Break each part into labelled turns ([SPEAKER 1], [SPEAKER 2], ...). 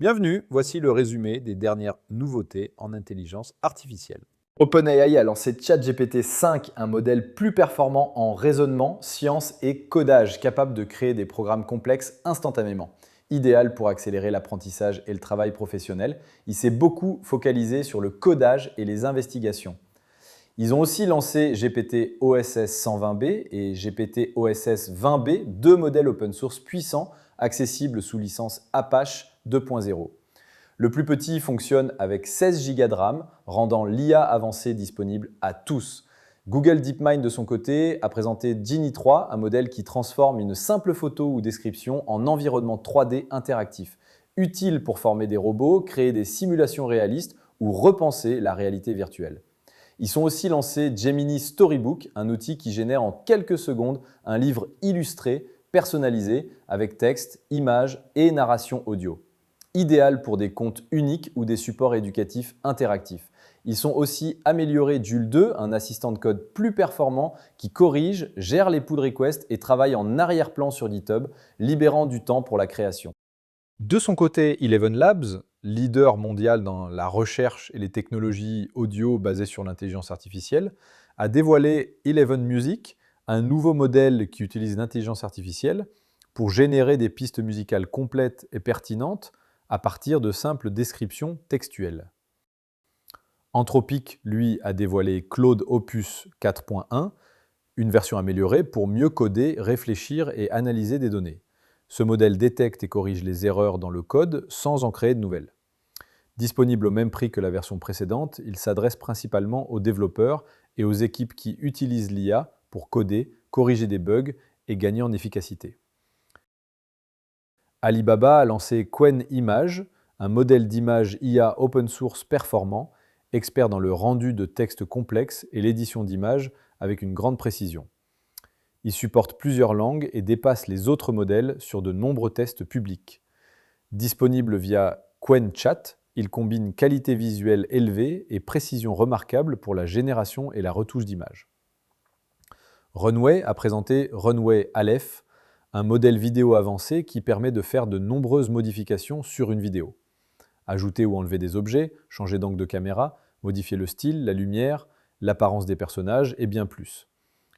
[SPEAKER 1] Bienvenue, voici le résumé des dernières nouveautés en intelligence artificielle.
[SPEAKER 2] OpenAI a lancé ChatGPT 5, un modèle plus performant en raisonnement, science et codage, capable de créer des programmes complexes instantanément. Idéal pour accélérer l'apprentissage et le travail professionnel, il s'est beaucoup focalisé sur le codage et les investigations. Ils ont aussi lancé GPT OSS 120B et GPT OSS 20B, deux modèles open source puissants, accessibles sous licence Apache 2.0. Le plus petit fonctionne avec 16 Go de RAM, rendant l'IA avancée disponible à tous. Google DeepMind, de son côté, a présenté Genie 3, un modèle qui transforme une simple photo ou description en environnement 3D interactif, utile pour former des robots, créer des simulations réalistes ou repenser la réalité virtuelle. Ils sont aussi lancés Gemini Storybook, un outil qui génère en quelques secondes un livre illustré, personnalisé, avec texte, images et narration audio. Idéal pour des comptes uniques ou des supports éducatifs interactifs. Ils sont aussi améliorés Joule 2, un assistant de code plus performant qui corrige, gère les pull requests et travaille en arrière-plan sur GitHub, libérant du temps pour la création.
[SPEAKER 1] De son côté, Eleven Labs, leader mondial dans la recherche et les technologies audio basées sur l'intelligence artificielle, a dévoilé Eleven Music, un nouveau modèle qui utilise l'intelligence artificielle pour générer des pistes musicales complètes et pertinentes à partir de simples descriptions textuelles. Anthropic, lui, a dévoilé Claude Opus 4.1, une version améliorée pour mieux coder, réfléchir et analyser des données. Ce modèle détecte et corrige les erreurs dans le code sans en créer de nouvelles. Disponible au même prix que la version précédente, il s'adresse principalement aux développeurs et aux équipes qui utilisent l'IA pour coder, corriger des bugs et gagner en efficacité. Alibaba a lancé Qwen Image, un modèle d'image IA open source performant, expert dans le rendu de textes complexes et l'édition d'images avec une grande précision. Il supporte plusieurs langues et dépasse les autres modèles sur de nombreux tests publics. Disponible via QuenChat, il combine qualité visuelle élevée et précision remarquable pour la génération et la retouche d'images. Runway a présenté Runway Aleph, un modèle vidéo avancé qui permet de faire de nombreuses modifications sur une vidéo. Ajouter ou enlever des objets, changer d'angle de caméra, modifier le style, la lumière, l'apparence des personnages et bien plus.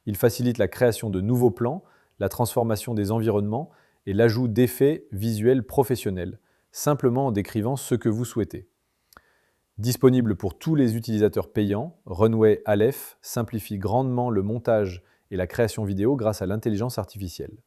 [SPEAKER 1] Il facilite la création de nouveaux plans, la transformation des environnements et l'ajout d'effets visuels professionnels, simplement en décrivant ce que vous souhaitez. Disponible pour tous les utilisateurs payants, Runway Aleph simplifie grandement le montage et la création vidéo grâce à l'intelligence artificielle.